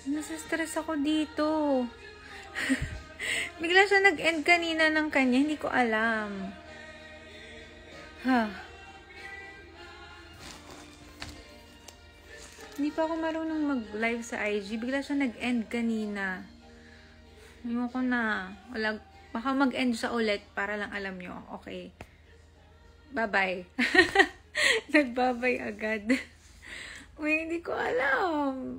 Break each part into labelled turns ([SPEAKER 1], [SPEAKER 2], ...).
[SPEAKER 1] Nasa-stress ako dito. Bigla siya nag-end kanina ng kanya. Hindi ko alam. Hindi pa ako marunong mag-live sa IG. Bigla siya nag-end kanina. Ayoko na. Wala, baka mag-end siya ulit para lang alam nyo. Okay. Bye-bye. Nagbabay agad. Uy, hindi ko alam.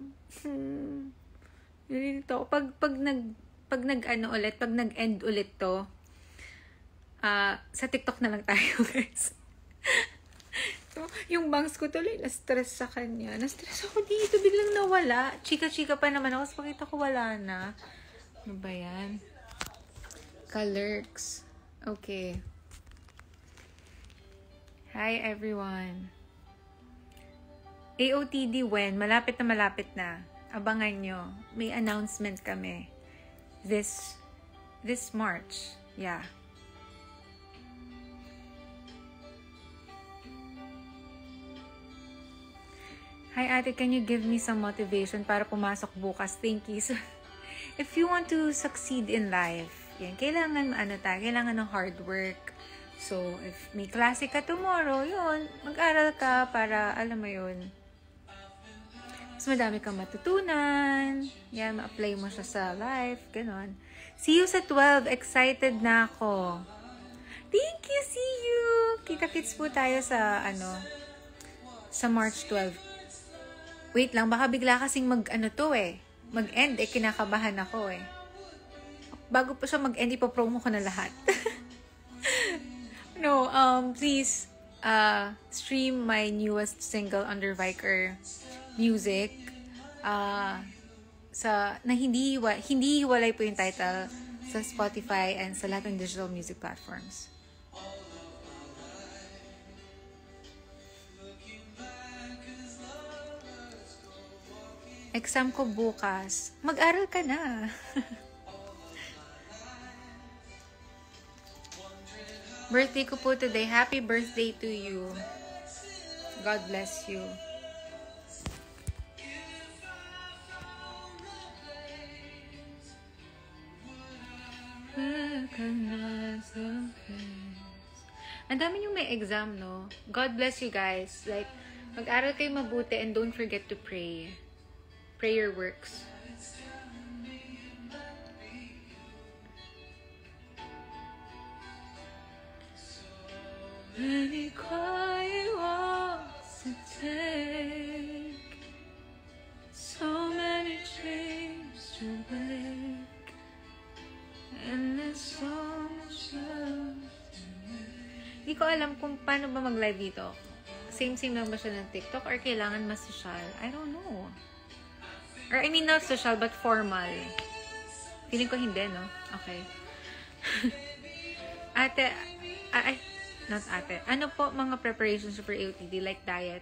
[SPEAKER 1] Nilito. Pag nag-end ulit to, sa TikTok na lang tayo, guys. Yung bangs ko tuloy, na-stress sa kanya. Na-stress ako dito, biglang nawala. Chika-chika pa naman ako, so pakita ko wala na. Ano ba yan? Colors. Okay. Hi, everyone. AOTD when? Malapit na. Abangan nyo. May announcement kami. This March. Yeah. Hi, ate, can you give me some motivation para pumasok bukas? Thank you. So, if you want to succeed in life, yan, kailangan ng hard work. So, if may klase ka tomorrow, yun, mag-aral ka para, alam mo yun, mas madami kang matutunan. Yan, ma-apply mo siya sa life, ganon. See you sa 12. Excited na ako. Thank you, see you. Kita-kits po tayo sa, sa March 12. Wait lang, baka bigla kasing mag-end, kinakabahan ako eh. Bago pa siya mag-end, ipapromo ko na lahat. No, please, stream my newest single under Viker Music. Na hindi hiwalay po yung title sa Spotify and sa lahat ng digital music platforms. Exam ko bukas. Mag-aral ka na. Birthday ko po today. Happy birthday to you. God bless you. Ang dami yung may exam, no? God bless you guys. Like, mag-aral kayo mabuti and don't forget to pray. Prayer works. Many quiet walks to take, so many dreams to wake, and there's so much love. Hindi ko alam kung paano ba mag-live dito. Same lang ba siya ng TikTok or kailangan mas social? I don't know. Or I mean not social but formal. Feeling ko hindi, no? Okay. Ate, not ate. Ano po mga preparations for AOTD like diet?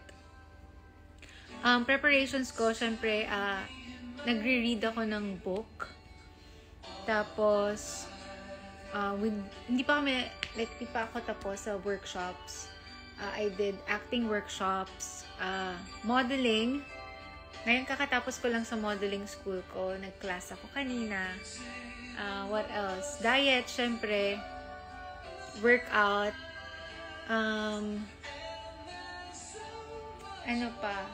[SPEAKER 1] Preparations ko, syempre, nagre-read ako ng book. Tapos, hindi pa ako tapos sa workshops. I did acting workshops, modeling. Ngayon, kakatapos ko lang sa modeling school ko. Nag-class ako kanina. What else? Diet, syempre. Workout. Ano pa?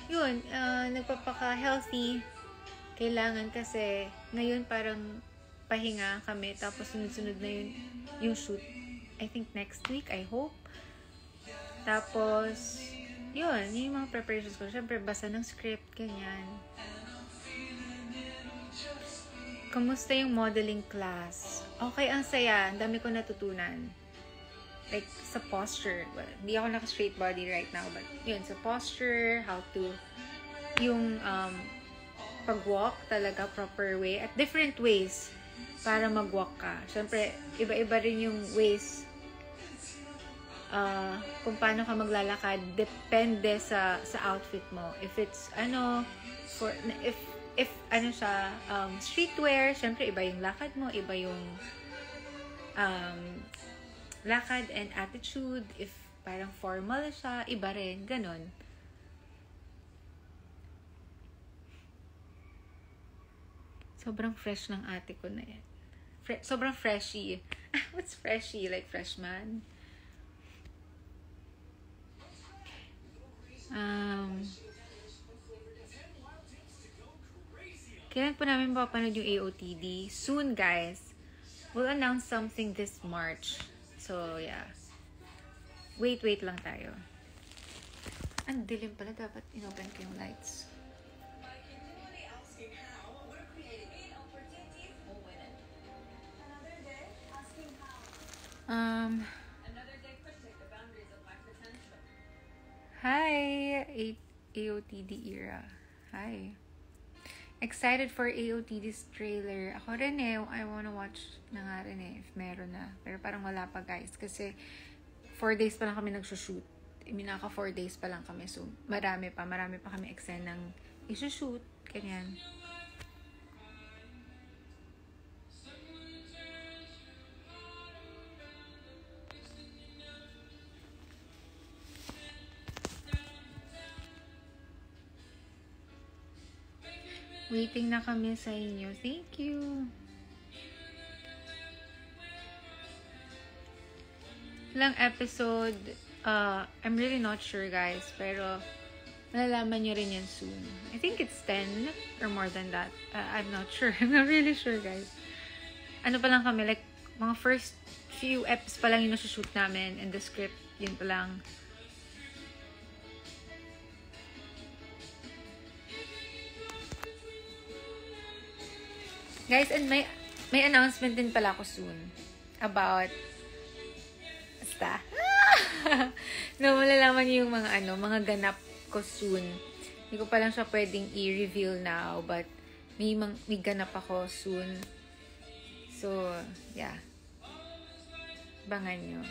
[SPEAKER 1] Yun, nagpapaka-healthy. Kailangan kasi ngayon parang pahinga kami. Tapos sunod-sunod na yun yung shoot. I think next week, I hope. Tapos, yun, yung mga preparations ko. Siyempre, basa ng script, ganyan. Kamusta yung modeling class? Okay, ang saya. Ang dami ko natutunan. Like, sa posture. Well, di ako naka-straight body right now, but yun, sa posture, how to, yung pag-walk talaga, proper way, at different ways para mag-walk ka. Siyempre, iba-iba rin yung ways kung paano ka maglalakad depende sa outfit mo. If it's if streetwear, syempre iba yung lakad mo, iba yung lakad and attitude. If parang formal siya, iba rin, ganon. Sobrang fresh ng ate ko na yan. Sobrang freshy. What's freshy? Like freshman? Kailan po namin mapapanood yung AOTD? Soon, guys. We'll announce something this March. So, yeah. Wait lang tayo. Ang dilim pala. Dapat inopen ko yung lights. Hi, AOTD era. Hi. Excited for AOTD's trailer. Ako rin eh, I wanna watch na nga rin eh, if meron na. Pero parang wala pa guys, kasi 4 days pa lang kami nagsushoot. Naka 4 days pa lang kami, so marami pa kami eksenang isushoot, ganyan. Waiting na kami sa inyo. Thank you. Ilang episode, I'm really not sure guys, pero malalaman nyo rin yan soon. I think it's 10 or more than that. I'm not sure. I'm not really sure guys. Ano pa lang kami, like mga first few episodes pa lang yung nasushoot namin and the script, yun pa lang. Guys, and may announcement din pala ako soon about basta. No, malalaman niyo yung mga ganap ko soon. Hindi ko pa lang siya pwedeng i-reveal now, but may ganap ako soon. So, yeah. Bangan nyo.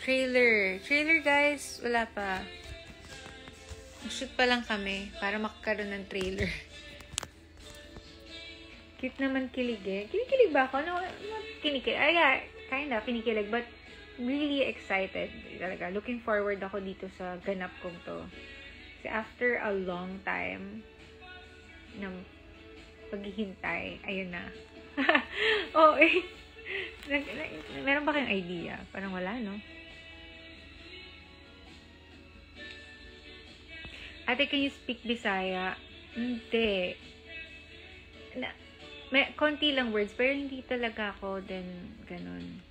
[SPEAKER 1] Trailer guys, wala pa. Shoot pa lang kami para makakaroon ng trailer. Cute naman kilig eh. Kinikilig ba ako? No, not kinikilig. Yeah, kinda kinikilig, but really excited. Talaga, looking forward ako dito sa ganap kong to. Kasi after a long time ng paghihintay, ayun na. Oh, eh. Meron ba kayong idea? Parang wala, no? Ate, can you speak Bisaya? Hindi. May konti lang words, pero hindi talaga ako din ganun.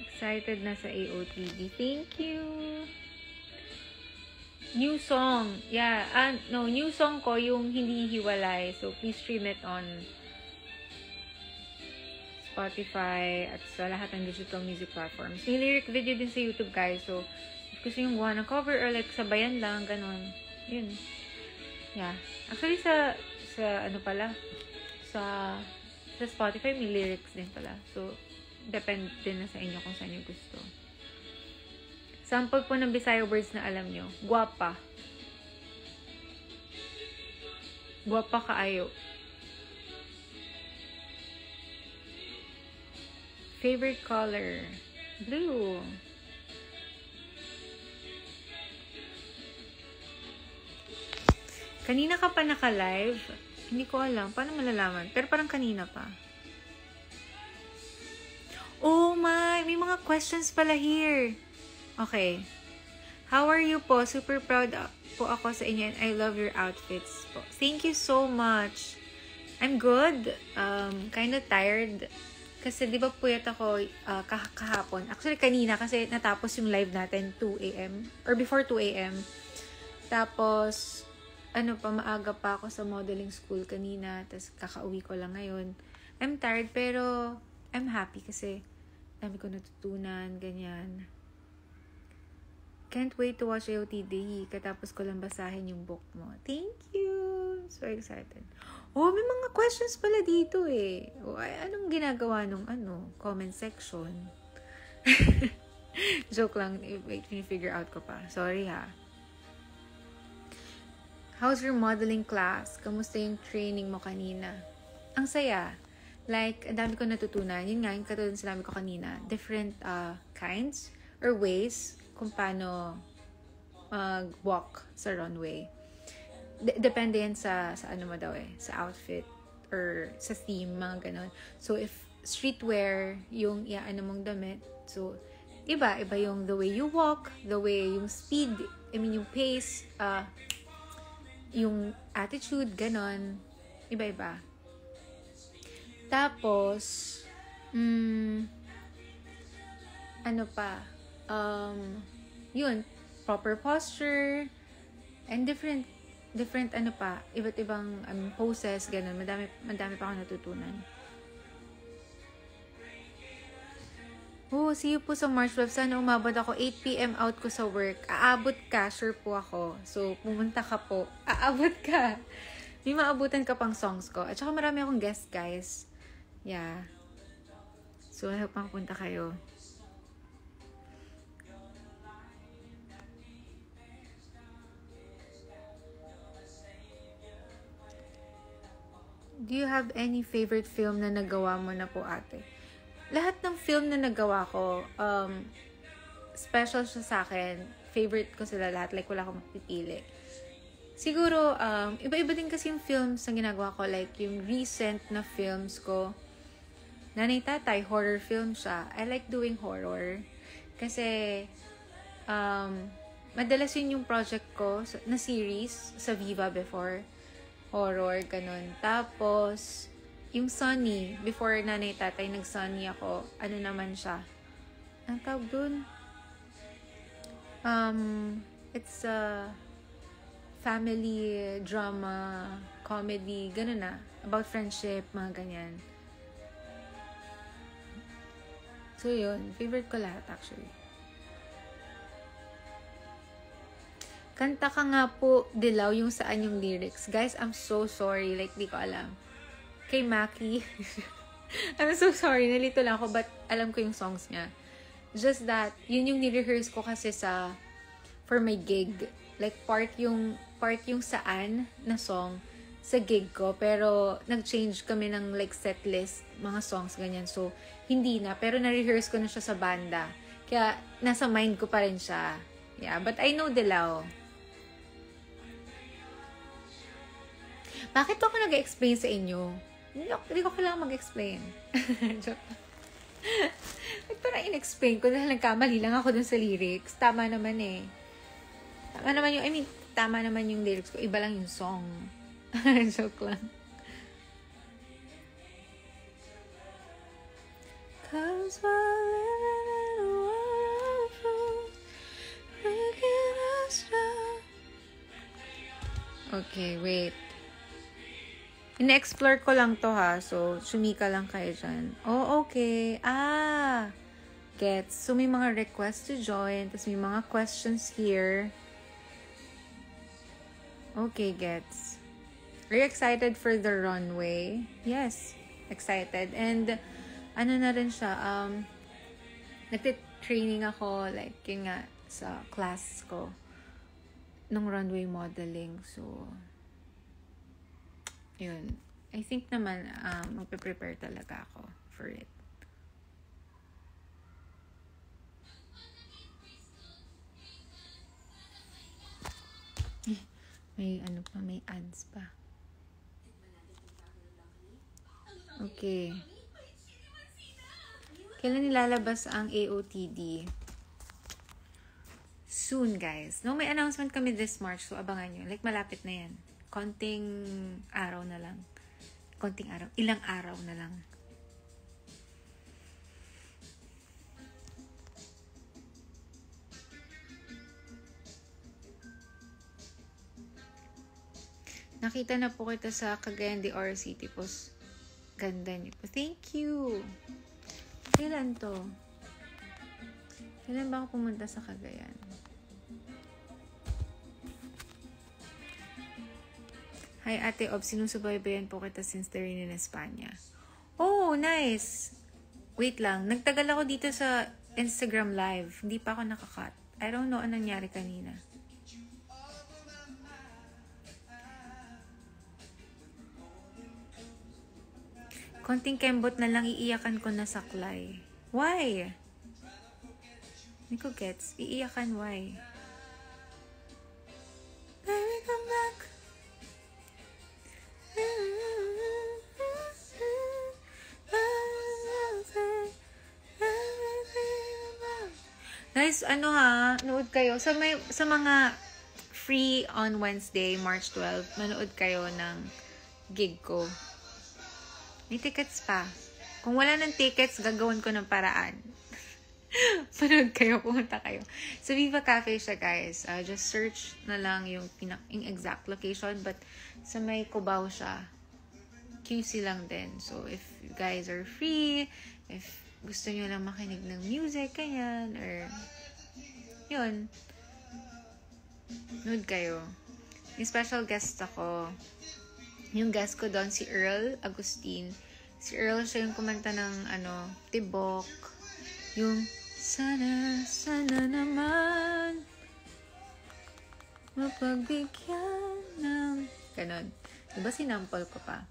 [SPEAKER 1] Excited na sa AOTD. Thank you! New song. Yeah. No, new song ko, yung Hindi Hiwalay. So, please stream it on Spotify at sa lahat ng digital music platforms. May lyric video din sa YouTube, guys. So, kasi yung gawa ng cover or like sabayan lang, ganun. Yun. Yeah. Actually, sa ano pala, sa Spotify, may lyrics din pala. So, depende din na sa inyo kung saan nyo gusto. Sample po ng Bisaya words na alam nyo. Guwapa. Guwapa kaayo. Favorite color? Blue. Kanina ka pa naka-live? Hindi ko alam. Paano malalaman? Pero parang kanina pa. Oh my! May mga questions pala here. Okay. How are you po? Super proud po ako sa inyo and I love your outfits po. Thank you so much. I'm good. Kinda tired. Kasi di ba puyat ako kahapon. Actually kanina kasi natapos yung live natin 2 a.m. or before 2 a.m. Tapos maaga pa ako sa modeling school kanina. Tapos kakauwi ko lang ngayon. I'm tired pero I'm happy kasi dami ko natutunan, ganyan. Can't wait to watch AOTD. Katapos ko lang basahin yung book mo. Thank you! So excited. Oh, may mga questions pala dito eh. Oh, anong ginagawa nung comment section? Joke lang. Wait, figure out ko pa. Sorry ha. How's your modeling class? Kamusta yung training mo kanina? Ang saya. Like, ang dami ko natutunan. Yun nga, yung katulad sinabi ko kanina. Different kinds or ways kung paano mag-walk sa runway. Depende yan sa ano mo daw sa outfit or sa theme, mga ganon. So, if streetwear yung ano mong damit, so, iba yung the way you walk, the way yung speed, yung pace, yung attitude, ganon. Iba-iba. Tapos, ano pa, yun, proper posture, and different ano pa, iba't ibang poses, ganun. Madami pa ako natutunan. See you po sa March 12. Sana umabot ako. 8 p.m. out ko sa work. Aabot ka, sure po ako. So, pumunta ka po. Aabot ka. May maabutan ka pang songs ko. At saka marami akong guest, guys. Yeah. So, I hope makapunta kayo. Do you have any favorite film na nagawa mo na po, ate? Lahat ng film na nagawa ko, special siya sa akin. Favorite ko sila lahat. Like, wala akong mapipili. Siguro, iba-iba din kasi yung films na ginagawa ko. Like, yung recent na films ko. Nanay Tatay, horror film siya. I like doing horror. Kasi, madalas yun yung project ko na series sa Viva before. Horror, ganun. Tapos, yung Sunny, before Nanay Tatay, nag-Sunny ako. Ano naman siya? Ang tawag dun? It's a family drama, comedy, ganun na. About friendship, mga ganyan. So, yun. Favorite ko lahat, actually. Kanta ka nga po, Dilaw, yung saan yung lyrics. Guys, I'm so sorry. Like, di ko alam. Kay Maki. I'm so sorry. Nalito lang ako, but alam ko yung songs niya. Just that, yun yung ni-rehearse ko kasi for my gig. Like, part yung saan na song sa gig ko. Pero, nag-change kami ng like set list, mga songs, ganyan. So, hindi na. Pero, na-rehearse ko na siya sa banda. Kaya, nasa mind ko pa rin siya. Yeah, but I know Dilaw. Bakit ako nag-explain sa inyo? Hindi ko kailangan mag-explain. Joke. Parang in-explain ko dahil nagkamali lang ako dun sa lyrics. Tama naman eh. Tama naman yung lyrics ko. Iba lang yung song. Joke lang. Cause we're living in a world making us down. Okay, wait. In-explore ko lang to ha. So, sumika lang kayo dyan. Oh, okay. Gets. So, may mga requests to join. Tapos may mga questions here. Okay, gets. Are you excited for the runway? Yes. Excited. And, ano na rin siya, nagtitraining ako, like, yun nga, sa class ko, ng runway modeling. So, yun. I think naman, magpe-prepare talaga ako for it. May ads pa. Okay. Kailan nilalabas ang AOTD? Soon, guys. No, may announcement kami this March, so abangan nyo. Like, malapit na yan. Konting araw na lang. Ilang araw na lang. Nakita na po kita sa Cagayan de Oro City po. Ganda niyo po. Thank you. Kailan to? Kailan ba ako pumunta sa Cagayan? Hi, Ate Ob. Sinusubaybayan po kita since they're in Espanya. Oh, nice. Wait lang. Nagtagal ako dito sa Instagram Live. Hindi pa ako nakakat. I don't know anong nangyari kanina. Konting kembot na lang, iiyakan ko na saklay. Why? Hindi ko gets. Iiyakan, why? Baby, come back. Guys, ano ha, nood kayo. Sa mga free on Wednesday, March 12, manood kayo ng gig ko. May tickets pa. Kung wala ng tickets, gagawin ko ng paraan. Manood kayo, pumunta kayo. Sa Viva Cafe siya, guys. Just search na lang yung exact location. But sa may Cubao siya. QC lang din. So, if you guys are free, if gusto nyo lang makinig ng music, kanyan, or yun, nood kayo. May special guest ako. Yung guest ko doon, si Earl Agustin. Si Earl, siya yung kumanta ng, Tibok. Yung, sana naman, mapagbigyan ng, ganon. Diba sinampol ko pa?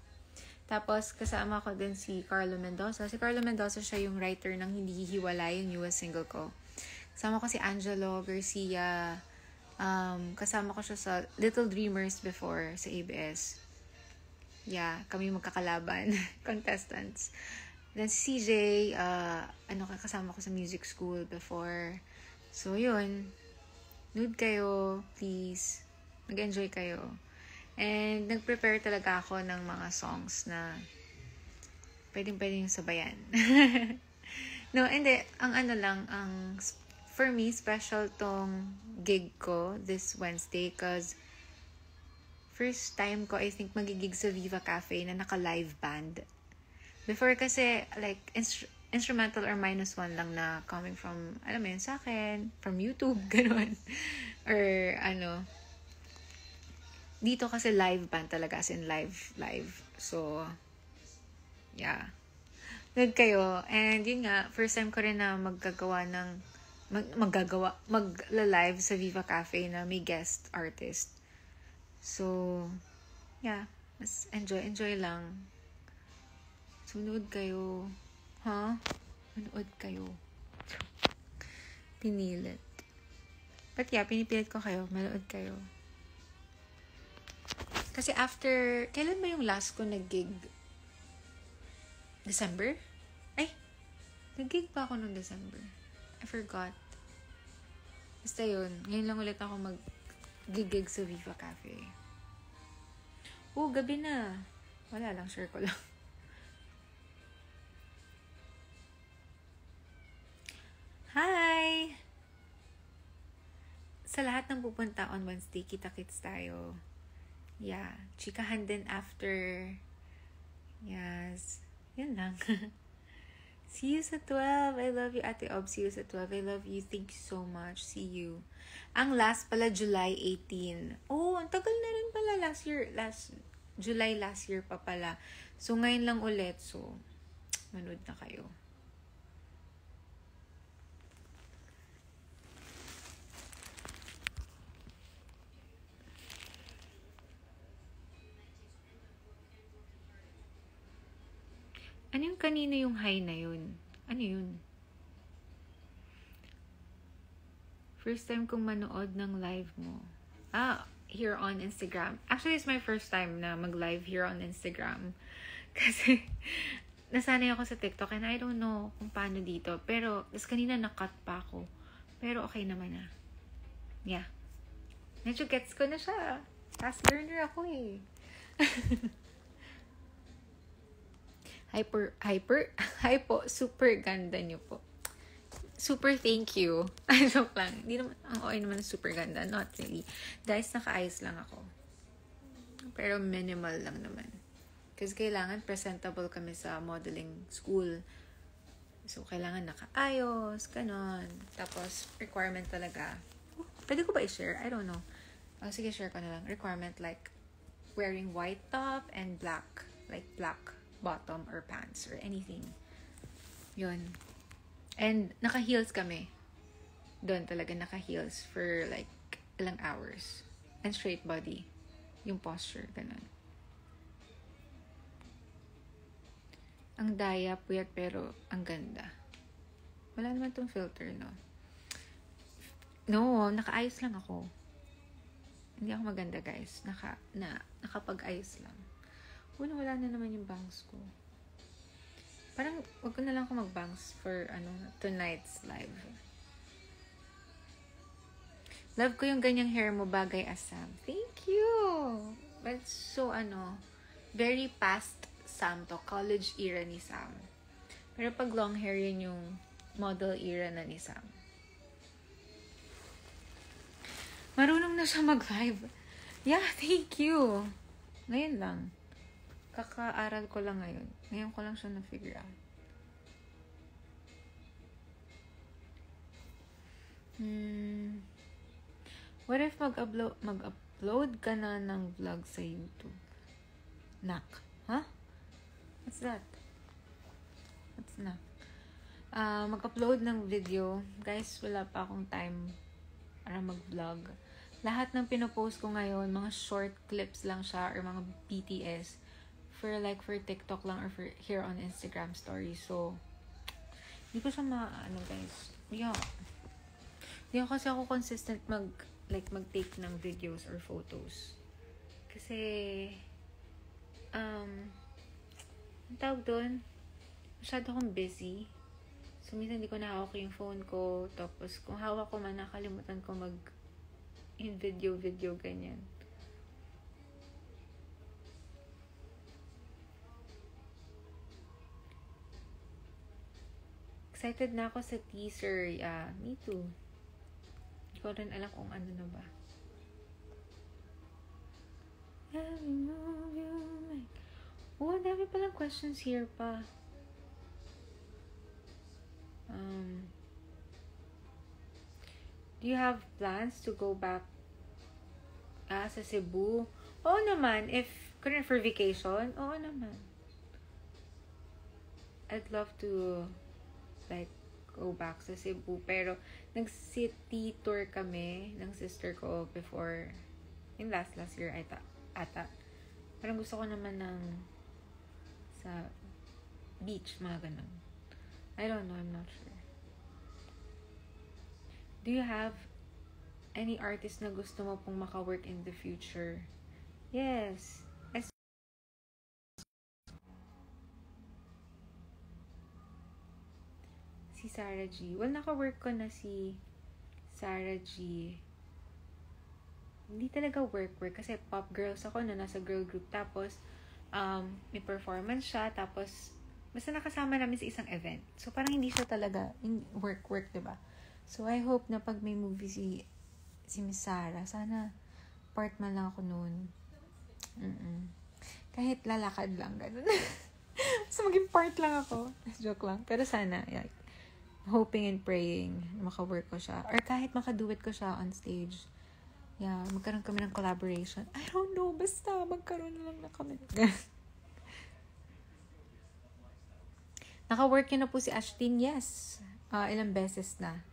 [SPEAKER 1] Tapos, kasama ko din si Carlo Mendoza. Si Carlo Mendoza, siya yung writer ng Hindi Hiwalay, yung newest single ko. Kasama ko si Angelo Garcia. Kasama ko siya sa Little Dreamers before, sa ABS. Yeah, kami magkakalaban. Contestants. Then si CJ, kasama ko sa music school before. So, yun. Nude kayo, please. Mag-enjoy kayo. And nag-prepare talaga ako ng mga songs na pwedeng sabayan. No, hindi. For me, special tong gig ko this Wednesday because first time ko, I think, magigig sa Viva Cafe na naka-live band. Before kasi, like, instrumental or -1 lang na coming from, alam mo yun, sa akin, from YouTube, gano'n. Or, dito kasi live band talaga, as in live. So, yeah. Nag kayo. And yun nga, first time ko rin na magla-live sa Viva Cafe na may guest artist. So, yeah. Mas enjoy lang. So, manood kayo. Manood kayo. Pinilit. But yeah, pinipilit ko kayo. Manood kayo. Kasi after, kailan ba yung last ko nag-gig? December? Ay, nag-gig pa ako noong December. I forgot. Basta yun, ngayon lang ulit ako mag-gig sa Viva Cafe. Gabi na. Wala lang, share ko lang. Hi! Sa lahat ng pupunta on Wednesday, kita-kits tayo. Yeah, chikahan din after. Yes. Yun lang. See you sa 12. I love you, Ate Ob. See you sa 12. I love you. Thank you so much. See you. Ang last pala, July 18. Ang tagal na rin pala July last year pa pala. So, ngayon lang ulit. So, manood na kayo. Ano yung kanino yung hi na yun? Ano yun? First time kong manood ng live mo. Here on Instagram. Actually, it's my first time na mag-live here on Instagram. Kasi, nasanay ako sa TikTok and I don't know kung paano dito. Pero, kanina na-cut pa ako. Pero, okay naman na. Yeah. Medyo gets ko na siya. Fast learner ako eh. Hypo, super ganda niyo po. Super thank you. Joke lang. Hindi naman, ang okay naman super ganda. Not really. Guys, naka-ayos lang ako. Pero minimal lang naman. Kasi kailangan presentable kami sa modeling school. So, kailangan naka-ayos, ganon. Tapos, requirement talaga. Pwede ko ba i-share? I don't know. Sige, share ko na lang. Requirement like wearing white top and black. Like black bottom or pants or anything. Yun. And naka-heels kami. Doon talaga naka-heels for like ilang hours. And straight body. Yung posture, ganun. Ang daya, puyat, pero ang ganda. Wala naman tong filter, no? No, nakaayos lang ako. Hindi ako maganda, guys. Nakapag-ayos lang. Wala na naman yung bangs ko. Parang, wag ko na lang ako mag-bangs for, tonight's live. Love ko yung ganyang hair mo, bagay Sam. Thank you! But so, very past Sam to. College era ni Sam. Pero pag long hair, yun yung model era na ni Sam. Marunong na siya mag-live. Yeah, thank you. Ngayon lang. Kaka-aral ko lang ngayon. Ngayon ko lang siya na-figure out. What if mag-upload ka na ng vlog sa YouTube? Nak. Huh? What's that? What's nak? Mag-upload ng video. Guys, wala pa akong time para mag-vlog. Lahat ng pinopost ko ngayon, mga short clips lang siya or mga BTS for TikTok lang or for here on Instagram stories. So, hindi ko siya guys. Yeah. Hindi kasi ako consistent mag-take ng videos or photos. Kasi, ang tawag doon, masyado akong busy. So, minsan hindi ko nahawak yung phone ko. Tapos, kung hawak ko man, nakalimutan ko yung video, ganyan. Excited na ako sa teaser. Yeah, me too. Hindi ko rin alam kung ano na ba. Oh, dami palang questions here pa. Do you have plans to go back sa Cebu? Oo naman. If for vacation, oo naman. I'd love to go back sa Cebu. Pero, nag-city tour kami ng sister ko before, in last year ata. Parang gusto ko naman sa beach, mga ganun. I don't know, I'm not sure. Do you have any artist na gusto mo pong maka-work in the future? Yes. Si Sarah G. Well, naka-work ko na si Sarah G. Hindi talaga work kasi pop girls ako na nasa girl group. Tapos, may performance siya. Tapos, basta nakasama namin sa isang event. So, parang hindi siya talaga work, diba? So, I hope na pag may movie si Miss Sarah, sana part man lang ako noon. Kahit lalakad lang, ganun. So, maging part lang ako. Joke lang. Pero sana, hoping and praying na maka-work ko siya. Or kahit makaduet ko siya on stage. Yeah, magkaroon kami ng collaboration. I don't know, basta magkaroon na lang na kami. Naka-work yun na po si Ashtin, yes. Ilang beses na.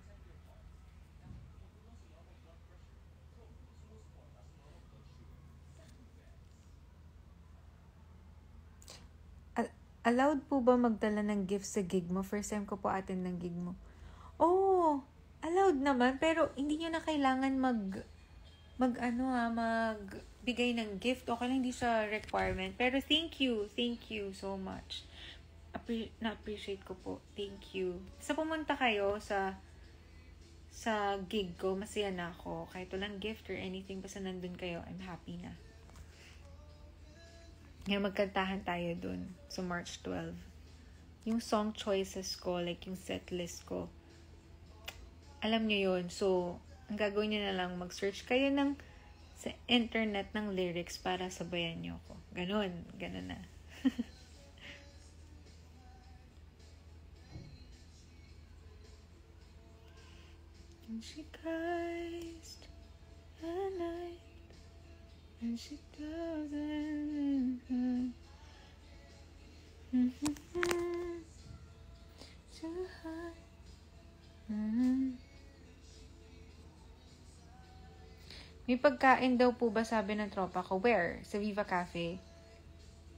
[SPEAKER 1] Allowed po ba magdala ng gifts sa gig mo? First time ko po attend ng gig mo. Oh, allowed naman. Pero hindi nyo na kailangan magbigay ng gift. Okay lang, hindi siya requirement. Pero thank you so much. Na-appreciate ko po. Thank you. Sa pumunta kayo sa gig ko, masaya na ako. Kahit walang gift or anything, basta nandun kayo, I'm happy na. Ngayon magkantahan tayo dun. So, March 12. Yung song choices ko, yung set list ko, alam nyo yun. So, ang gagawin nyo na lang, mag-search kayo sa internet ng lyrics para sabayan nyo ako. Ganon na. And she kissed at night, and she doesn't too high. May pagkain daw po ba, sabi ng tropa ko? Where? Sa Viva Cafe?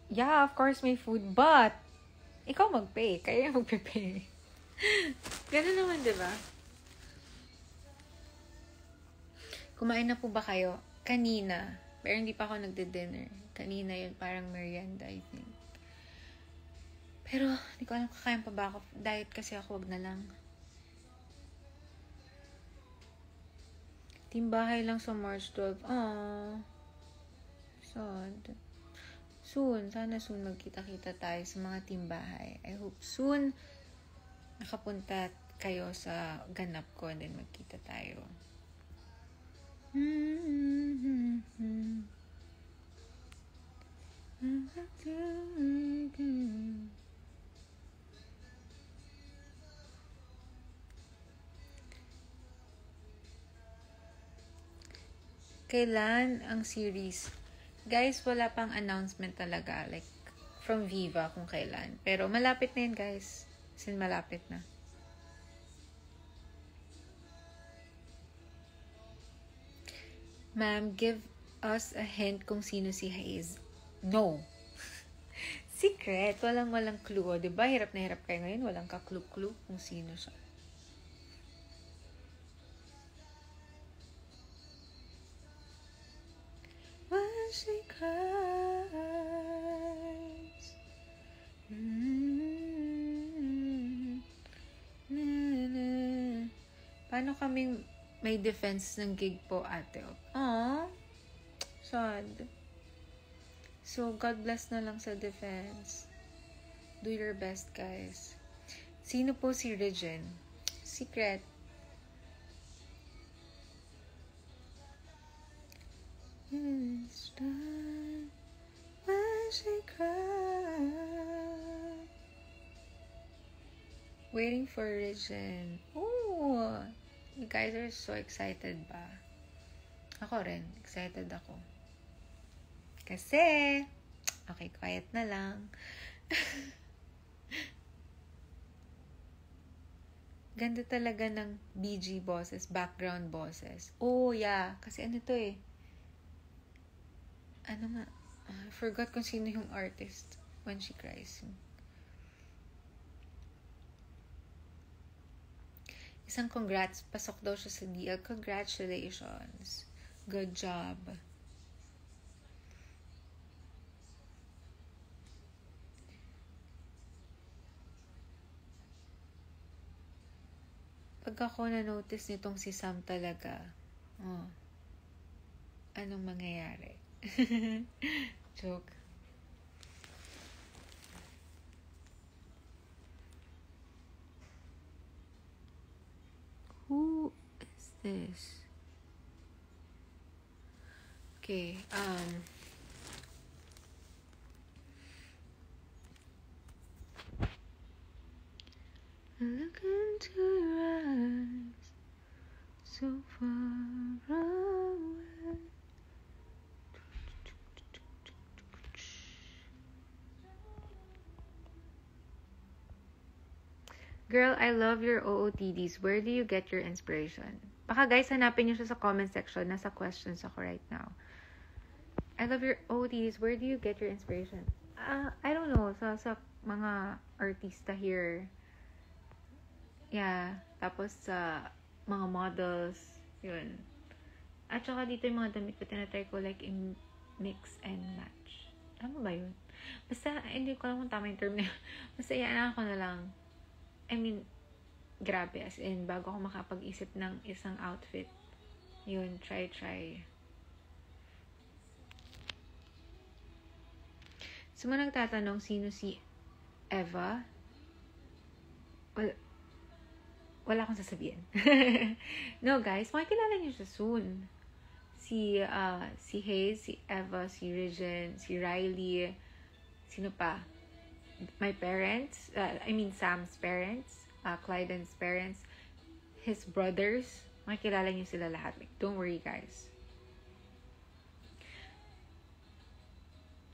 [SPEAKER 1] Yeah, of course may food, but Ikaw mag-pay. Kaya magpe-pay. Ganun naman, diba? Kumain na po ba kayo? Kanina. Pero hindi pa ako nagde-dinner. Kanina yun, parang merienda, I think. Pero, hindi ko alam kakain pa ba ako. Diet kasi ako, wag na lang. Team bahay lang sa March 12. Aww. Sad. Soon. Sana soon magkita-kita tayo sa mga team bahay. I hope soon nakapunta kayo sa ganap ko and then magkita tayo. Kailan ang series? Guys, wala pang announcement talaga. Like, from Viva kung kailan. Pero malapit na yun, guys. Sin malapit na. Ma'am, give us a hint kung sino si Hayes. No. Secret. Walang clue. O, diba? Hirap na hirap kayo ngayon. Walang ka-clue-clue kung sino siya. When she cries. Paano kaming may defense ng gig po, ate? Aww. Sad. So, God bless na lang sa defense. Do your best, guys. Sino po si Regine? Secret. It's time when she cried. Waiting for Regine. Ooh! You guys are so excited ba? Ako rin. Excited ako. Kasi, okay, quiet na lang. Ganda talaga ng BG bosses, background bosses. Oh, yeah. Kasi ano to eh. Ano nga? I forgot kung sino yung artist when she cries. Isang congrats. Pasok daw siya sa DL. Congratulations. Good job. Pag ako na-notice nitong si Sam talaga, anong mangyayari? Joke. Who is this? Okay, look into your eyes, so far away. Girl, I love your OOTDs. Where do you get your inspiration? Baka guys, hanapin nyo siya sa comment section. Nasa questions ako right now. I love your OOTDs. Where do you get your inspiration? I don't know. Sa mga artista here. Yeah. Tapos sa mga models. Yun. At saka dito yung mga damit ko, tinatry ko like in mix and match. Tama ba yun? Basta, hindi ko alam kung tama yung term na yun. Basta, iyan ako na lang. I mean, grabe. As in, bago ako makapag-isip ng isang outfit. Yun, try. So, mo nagtatanong, sino si Eva? Wala akong sasabihin. No, guys. Makikilala niyo siya soon. Si Hayes, si Eva, si Regine, si Riley. Sino pa? My parents. Sam's parents. Clyden's parents. His brothers. Makikilala niyo sila lahat. Like, don't worry, guys.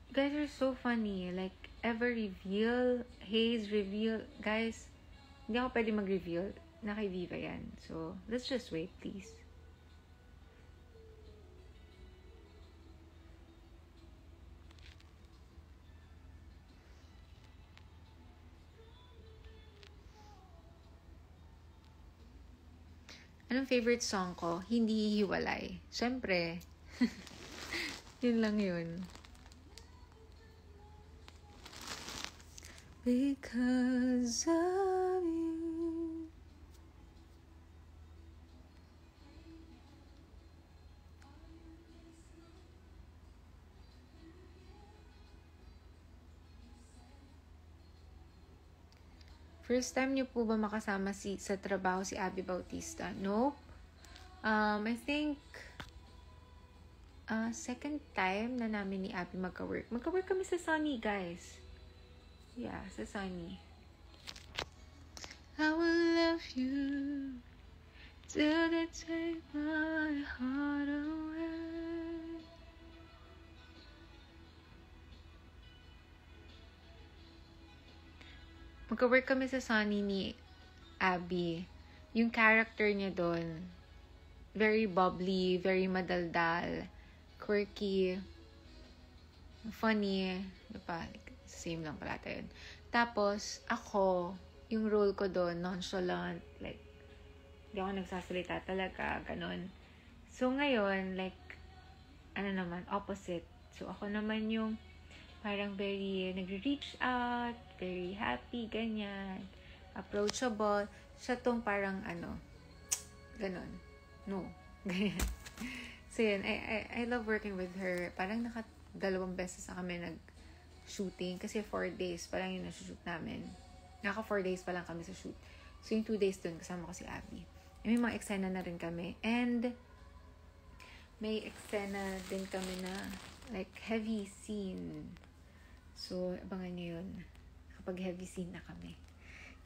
[SPEAKER 1] You guys are so funny. Like, Eva reveal. Hayes reveal. Guys, hindi ako pwede mag-reveal. Naka Viva yan. So, let's just wait, please. Anong favorite song ko? Hindi hiwalay. Siyempre. Yun lang yun. Because of you. First time niyo po ba makasama sa trabaho si Abby Bautista? Nope. I think second time na namin ni Abby magka-work. Magka-work kami sa Sunny, guys. Yeah, sa Sunny. I will love you till they take my heart away. Magka-work kami sa Sunny ni Abby. Yung character niya doon, very bubbly, very madaldal, quirky, funny, diba? Same lang pala tayo. Tapos, ako, yung role ko doon, nonchalant, like, di ako nagsasalita talaga, ganun. So, ngayon, like, ano naman, opposite. So, ako naman yung parang very nagre-reach out, very happy, ganyan, approachable. Siya tong parang ganon. No, ganyan. So yun, I love working with her. Parang dalawang beses na kami nag-shooting kasi 4 days pa lang yung nag-shoot namin. 4 days pa lang kami sa shoot. So yung 2 days dun, kasama ko si Abby. May mga eksena na rin kami. And may eksena din kami na like heavy scene. So, abangan nyo yun. Kapag heavy scene na kami.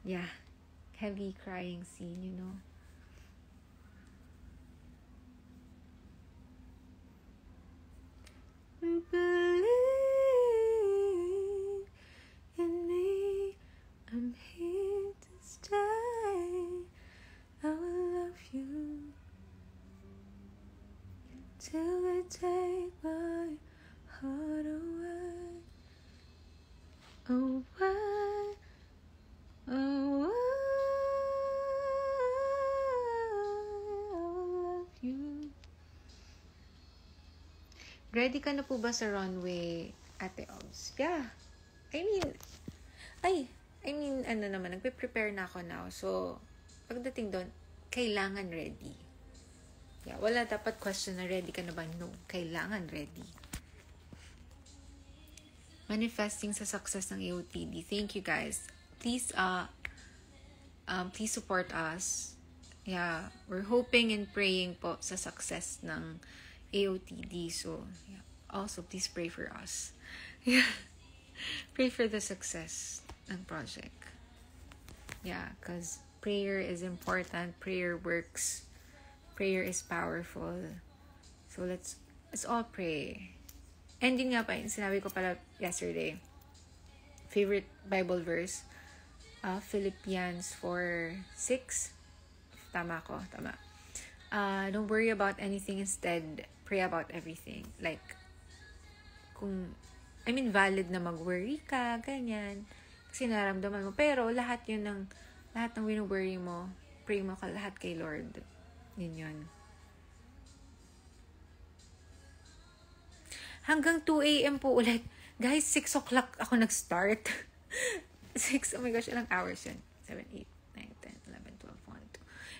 [SPEAKER 1] Yeah. Heavy crying scene, you know. Believe in me. I'm here to stay. I will love you till they take my heart away. Oh, why? Oh, why? I love you. Ready ka na po ba sa runway, Ate Obs? Yeah. Nagpe-prepare na ako now. So, pagdating doon, kailangan ready. Yeah, wala dapat question na ready ka na ba? No, kailangan ready. Manifesting sa success ng AOTD. Thank you, guys. Please support us. Yeah, we're hoping and praying po sa success ng AOTD. So, yeah. Also, please pray for us. Yeah. Pray for the success ng project. Yeah, because prayer is important. Prayer works. Prayer is powerful. So, let's all pray. And yun nga pa, sinabi ko pala yesterday, favorite Bible verse, Philippians 4:6. Tama ko, tama. Don't worry about anything, instead, pray about everything. Like, valid na mag-worry ka, ganyan. Kasi nararamdaman mo. Pero, lahat ng wino-worry mo, pray mo ka lahat kay Lord. Yun. Hanggang 2 a.m. po ulit. Guys, 6 o'clock ako nag-start. 6, oh my gosh, ilang hours yun? 7, 8, 9, 10, 11, 12, 1,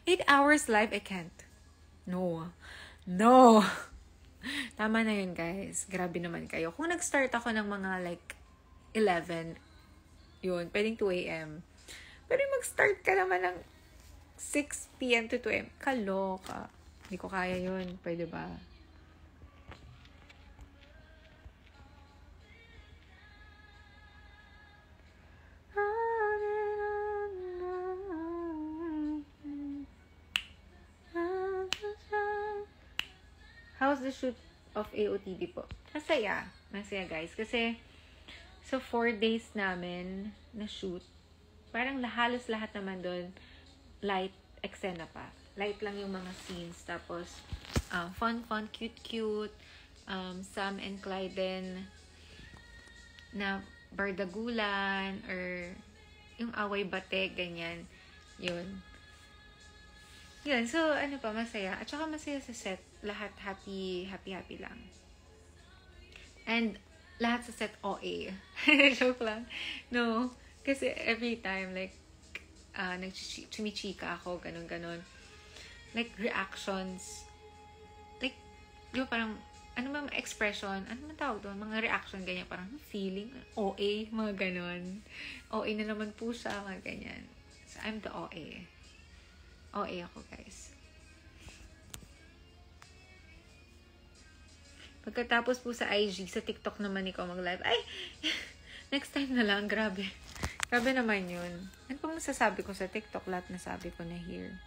[SPEAKER 1] 2. 8 hours live, I can't. No. Tama na yun, guys. Grabe naman kayo. Kung nag-start ako ng mga like 11, yun, pwedeng 2 a.m. Pero mag-start ka naman ng 6 p.m. to 2 a.m. Kaloka. Hindi ko kaya yun. Pwede ba? How's the shoot of AOTD po? Masaya, guys. Kasi, so 4 days namin na shoot, parang halos lahat naman doon, light eksena pa. Light lang yung mga scenes. Tapos, fun, cute. Sam and Clyde din na bardagulan or yung away bate, ganyan. Yun. Yun, so ano pa, masaya. At saka masaya sa set. Lahat happy lang. And lahat sa set OA. Joke lang. No. Kasi every time, like, nagchumichika ako, ganun. Like, reactions. Like, yung parang, ano ba expression? Ano man tawag doon? Mga reaction, ganyan. Parang feeling, OA, mga ganun. OA na naman po siya, mga ganyan. So, I'm the OA. OA ako, guys. Pagkatapos po sa IG, sa TikTok naman ikaw mag-live. Ay! Next time na lang. Grabe. Grabe naman yun. Ano pang masasabi ko sa TikTok? Lahat nasabi ko na here.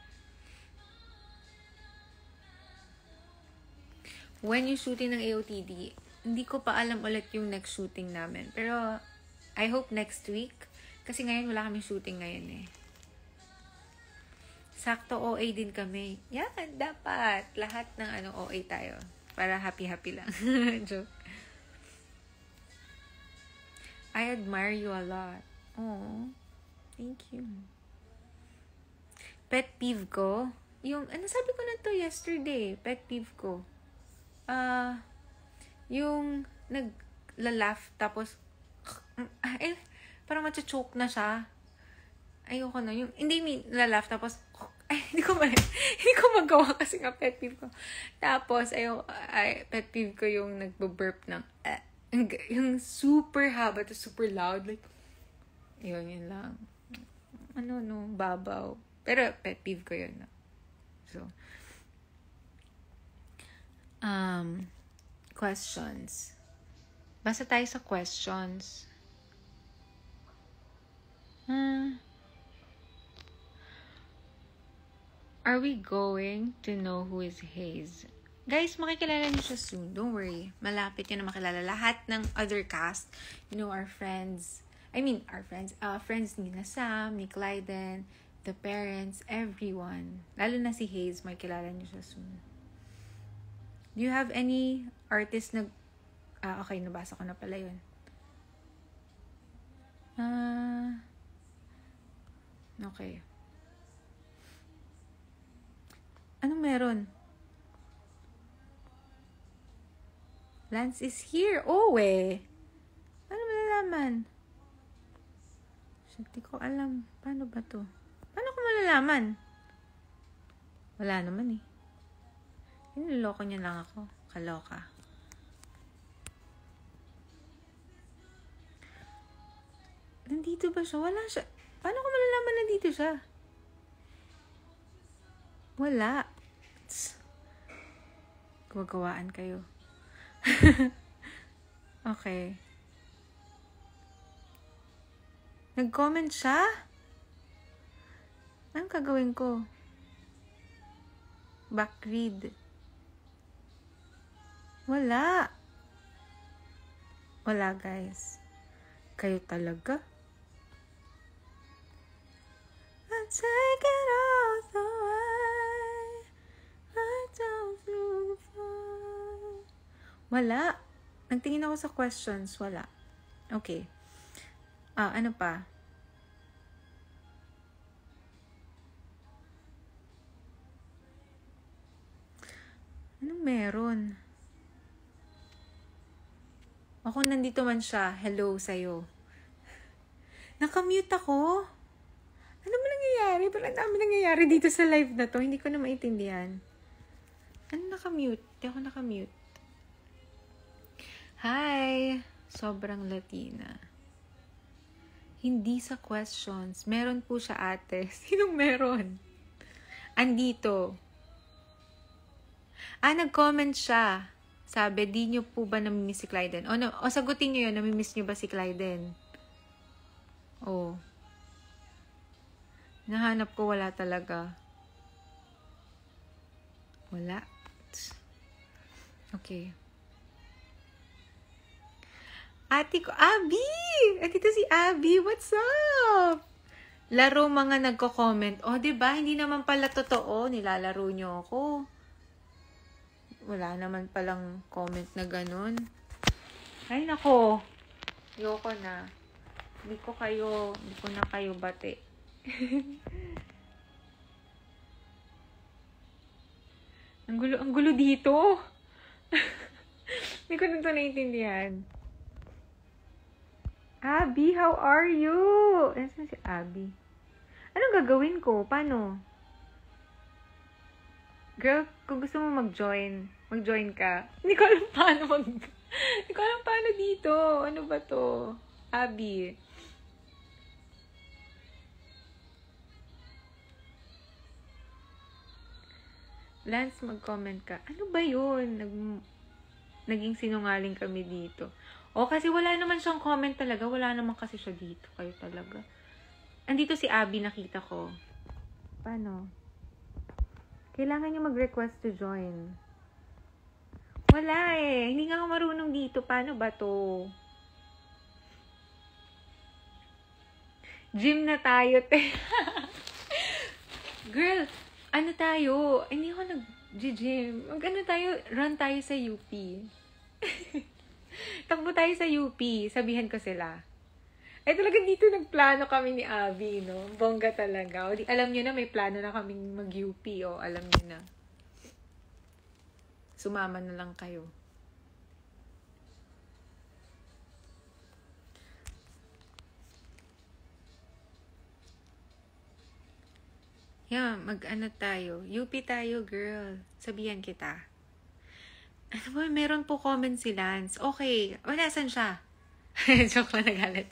[SPEAKER 1] When yung shooting ng AOTD, hindi ko pa alam ulit yung next shooting namin. Pero, I hope next week. Kasi ngayon, wala kaming shooting ngayon eh. Sakto OA din kami. Yan, dapat. Lahat ng OA tayo. Para happy lang. Joke. I admire you a lot. Oh, thank you. Pet peeve ko, yung, sabi ko na to yesterday, pet peeve ko. Yung nagla-laugh, tapos, parang macho-choke na siya. Ayoko na. Yung, hindi la-laugh, tapos, hindi ko magawa kasi nga pet peeve ko. Tapos, pet peeve ko yung nagbo-burp ng, yung super haba, to super loud, like, yun lang. Babaw. Pero, pet peeve ko yun. So, questions. Basta tayo sa questions. Are we going to know who is Hayes? Guys, makikilala niyo siya soon. Don't worry. Malapit yun na makilala. Lahat ng other cast, our friends. Friends ni Sam, ni Clyden, the parents, everyone. Lalo na si Hayes, makikilala niyo siya soon. Do you have any artist na... okay, nabasa ko na pala yun. Okay. Anong meron? Lance is here. Oh, Ano malalaman? Hindi ko alam. Paano ba to? Paano ko malalaman? Wala naman eh. Niloloko niya lang ako. Kaloka. Nandito ba siya? Wala siya. Paano ko malalaman nandito siya? Wala. Gawagawaan kayo. Okay. Nag-comment siya? Anong gagawin ko? Backread. Wala. Wala, guys. Kayo talaga? I'm taking all the way. I don't feel fine. Wala. Nagtingin ako sa questions. Wala. Okay. Ano pa? Anong meron? Ako nandito man siya. Hello sa'yo. Nakamute ako. Ano ba nangyayari? Parang dami nangyayari dito sa live na to. Hindi ko na maintindihan. Ano nakamute? Hindi ako nakamute. Hi! Sobrang Latina. Hindi sa questions. Meron po siya, ate. Sinong meron? Andito. Nag-comment siya. Sabi, di nyo po ba namimiss si Clyden? O sagutin nyo yun, namimiss nyo ba si Clyden? Nahanap ko, wala talaga. Wala. Okay. Ate ko, Abby! Dito si Abby, what's up? Laro mga nagko-comment. Diba? Hindi naman pala totoo. Nilalaro nyo ako. Wala naman palang comment na ganun. Ay, nako. Yoko na. Hindi ko na kayo bate. Ang gulo dito. Hindi ko na ito naiintindihan. Abby, how are you? Nasaan si Abby? Anong gagawin ko? Paano? Girl, kung gusto mo mag-join ka. Hindi ko alam Hindi ko alam paano dito. Ano ba to? Abby. Lance, mag-comment ka. Ano ba yun? Naging sinungaling kami dito. O, kasi wala naman siyang comment talaga. Wala naman kasi siya dito. Kayo talaga. Andito si Abby, nakita ko. Paano? Kailangan niyo mag-request to join. Wala eh. Hindi nga ako marunong dito. Paano ba to? Gym na tayo, te. Girl, ano tayo? Hindi ako nag-gym. Mag-ano tayo? Run tayo sa UP. Takbo tayo sa UP. Sabihan ko sila. Eh, talagang dito nagplano kami ni Abby, no? Bongga talaga. O, alam nyo na, may plano na kaming mag-UP, o. Alam nyo na. Sumama na lang kayo. Yeah, mag-ano tayo. UP tayo, girl. Sabihan kita. Ano ba, meron po comment si Lance. Okay. O, nasan siya? Joke lang, nagalit.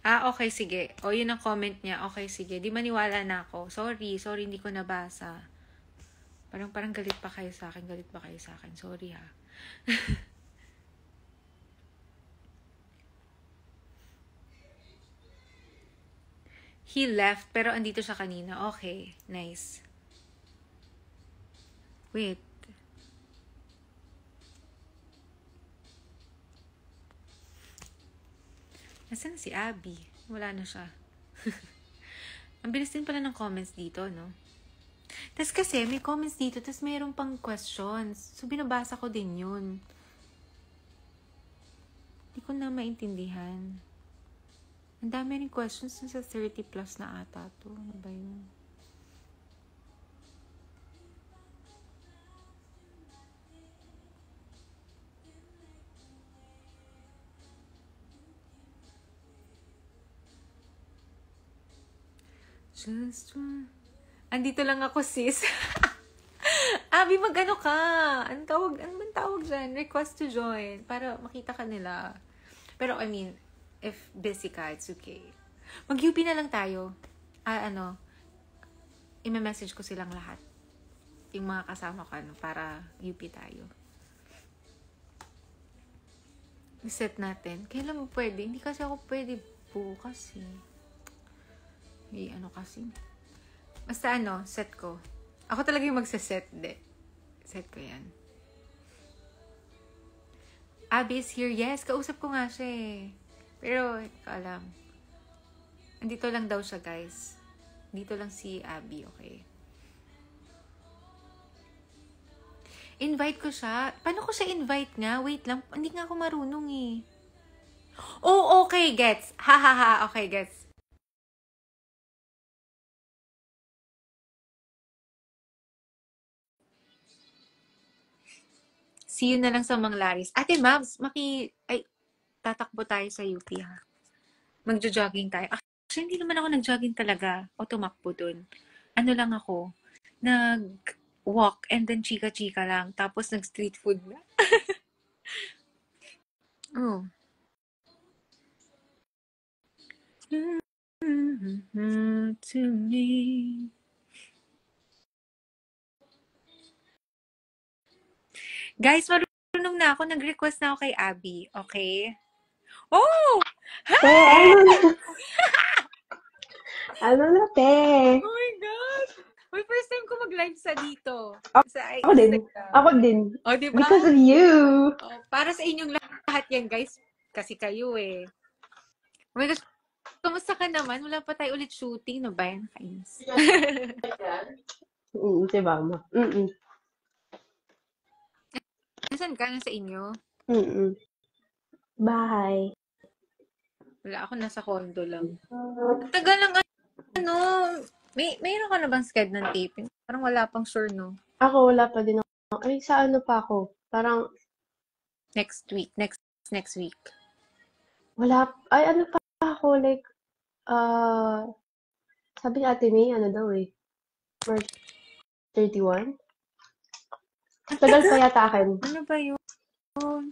[SPEAKER 1] Okay, sige. O, yun ang comment niya. Okay, sige. Di maniwala na ako. Sorry, hindi ko nabasa. Parang galit pa kayo sa akin. Sorry, ha. He left, pero andito siya kanina. Okay, nice. Wait. Nasaan si Abby? Wala na siya. Ang bilis din pala ng comments dito, no? Tas kasi, may comments dito, tas mayroon pang questions. So, binabasa ko din yun. Hindi ko na maintindihan. Ang dami rin questions sa 30 plus na ata to. Ano ba yun? Just one. Andito lang ako, sis. Abby, mag-ano ka? Ano man tawag dyan? Request to join. Para makita ka nila. Pero, I mean, if busy ka, it's okay. Mag-UP na lang tayo. I-message ko silang lahat. Yung mga kasama ko, para UP tayo. I-set natin. Kailan mo pwede? Hindi kasi ako pwede bukas eh. May kasi. Basta set ko. Ako talaga yung magsaset, Set ko yan. Abby is here. Yes, kausap ko nga siya eh. Pero, alam. Andito lang daw siya, guys. Dito lang si Abby, okay? Invite ko siya. Paano ko siya invite nga? Wait lang. Hindi nga ako marunong eh. Oh, okay, gets. Ha. Okay, gets. See you na lang sa Manglaris. Ate Mabs, tatakbo tayo sa UP ha. Magjo-jogging tayo. Actually, hindi naman ako nag-jogging talaga. O tumakbo dun. Ano lang ako, nag-walk and then chika-chika lang. Tapos nag-street food na. Oh. To me. Guys, marunong na ako. Nag-request na ako kay Abby. Okay? Oh! Hi!
[SPEAKER 2] Ano na, te?
[SPEAKER 1] Oh my God! Uy, first time ko mag-live sa dito.
[SPEAKER 2] Ako din.
[SPEAKER 1] Oh, diba?
[SPEAKER 2] Because of you.
[SPEAKER 1] Oh, para sa inyong lahat yan, guys. Kasi kayo eh. Oh my gosh, kamusta ka naman? Wala pa tayo ulit shooting, no ba yan?
[SPEAKER 2] Si mama.
[SPEAKER 1] Nasaan ka? Nasa inyo?
[SPEAKER 2] Bahay.
[SPEAKER 1] Wala, ako nasa condo lang. Tagal lang ano, mayroon ka na bang schedule ng taping? Parang wala pang sure, no?
[SPEAKER 2] Ako, wala pa din ako. Ay, sa ano pa ako? Parang,
[SPEAKER 1] Next week. Next week.
[SPEAKER 2] wala, ay, ano pa ako? Like, sabi ni Ate May, ano daw eh, March 31?
[SPEAKER 1] Ang
[SPEAKER 2] Tagal
[SPEAKER 1] tagal!
[SPEAKER 2] pa yata akin.
[SPEAKER 1] Ano ba yun?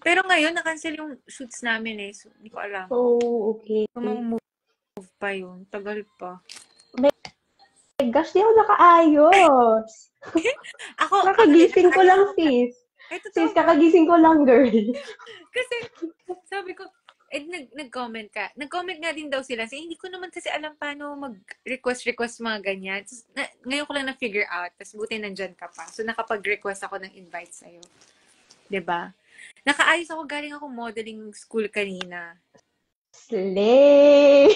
[SPEAKER 1] Pero ngayon, na-cancel yung shoots namin eh. So, hindi ko alam.
[SPEAKER 2] Oh, okay.
[SPEAKER 1] Kung move pa yun. Tagal pa.
[SPEAKER 2] My gosh, di ako nakaayos.
[SPEAKER 1] Ako
[SPEAKER 2] Kakagising ko lang, sis.
[SPEAKER 1] Ito
[SPEAKER 2] Sis, kakagising ko lang, girl.
[SPEAKER 1] Kasi, sabi ko, nag-comment ka. Nag-comment nga din daw sila. Kasi hindi ko naman kasi alam paano mag-request mga ganyan. So, ngayon ko lang na-figure out. Tapos buti nandyan ka pa. So, nakapag-request ako ng invite sa'yo. 'Di ba? Nakaayos ako. Galing ako modeling school kanina.
[SPEAKER 2] Slay!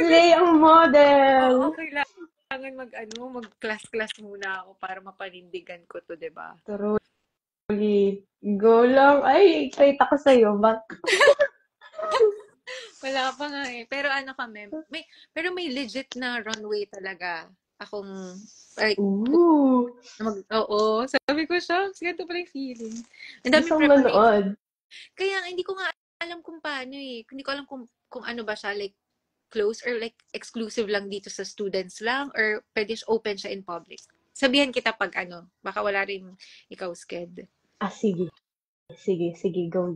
[SPEAKER 2] Slay ang model!
[SPEAKER 1] Oo, kailangan mag-class muna ako para mapanindigan ko to, 'di ba?
[SPEAKER 2] Truly. Go lang. Ay, excited ako sa'yo.
[SPEAKER 1] Wala pa nga eh. Pero ano kami, pero may legit na runway talaga. Akong, like,
[SPEAKER 2] Ooh.
[SPEAKER 1] oo. Sabi ko, shucks, ganito pala yung feeling. Ang daming
[SPEAKER 2] Gusto
[SPEAKER 1] preparation.
[SPEAKER 2] manood.
[SPEAKER 1] Kaya hindi ko nga alam kung paano eh. Hindi ko alam kung ano ba siya, like, close or like exclusive lang dito sa students lang or pwede open siya in public. Sabihan kita pag ano, baka wala rin ikaw sked.
[SPEAKER 2] Sige. Sige. Go.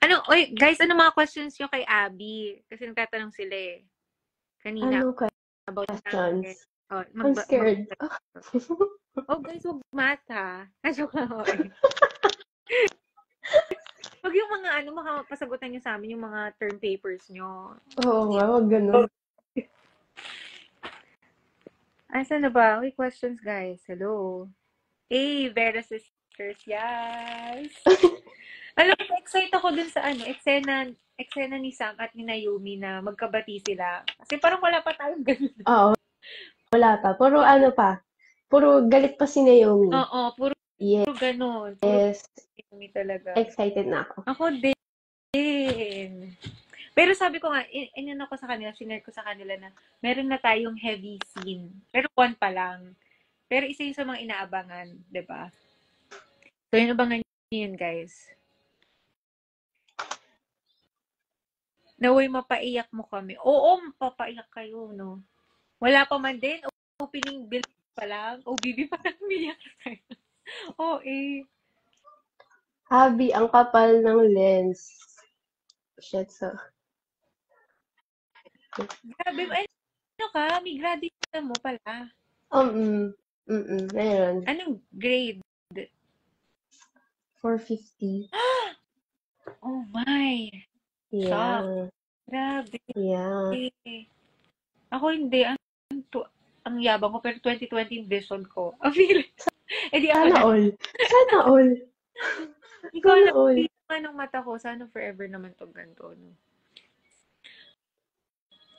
[SPEAKER 1] Ano, oy, guys, ano mga questions nyo kay Abby? Kasi nagtatanong sila eh. Kanina.
[SPEAKER 2] Ano
[SPEAKER 1] About
[SPEAKER 2] questions?
[SPEAKER 1] Oh,
[SPEAKER 2] I'm scared.
[SPEAKER 1] Oh, guys, wag math ha. Wag yung mga makapasagutan nyo sa amin yung mga term papers nyo.
[SPEAKER 2] Oo nga, wag ganun.
[SPEAKER 1] Asa na ba? Uy, questions, guys. Hello. Hey, Vera Sisters. Yes. Alam ko, excited ako dun sa eksena ni Sam at ni Naomi na magkabati sila. Kasi parang wala pa tayong ganun.
[SPEAKER 2] Oo, wala pa. Puro ano pa. Puro galit pa si Naomi.
[SPEAKER 1] Oo, puro ganun. Puro Naomi talaga.
[SPEAKER 2] Excited na ako.
[SPEAKER 1] Ako din. Pero sabi ko nga, sinare ko sa kanila na meron na tayong heavy scene. Pero one pa lang. Pero isa yung sa mga inaabangan, di ba? So, yun abangan yun, guys. Naway mapaiyak mo kami. Oo, mapapaiyak kayo, no? Wala pa man din. Opening bill pa lang. OBB pa lang umiyak tayo. Oo, eh.
[SPEAKER 2] Habi, ang kapal ng lens. Shit, so.
[SPEAKER 1] Grabe, ano ka? May graduate mo pala.
[SPEAKER 2] Meron.
[SPEAKER 1] Anong grade?
[SPEAKER 2] 450.
[SPEAKER 1] Oh my.
[SPEAKER 2] Yeah.
[SPEAKER 1] Shock. Grabe.
[SPEAKER 2] Yeah.
[SPEAKER 1] Ako hindi. Ang yabang ko, pero 2020 yung vision ko. Ang feeling.
[SPEAKER 2] Sana all.
[SPEAKER 1] Ikaw na, ng mata ko, sana forever naman to ganito, no?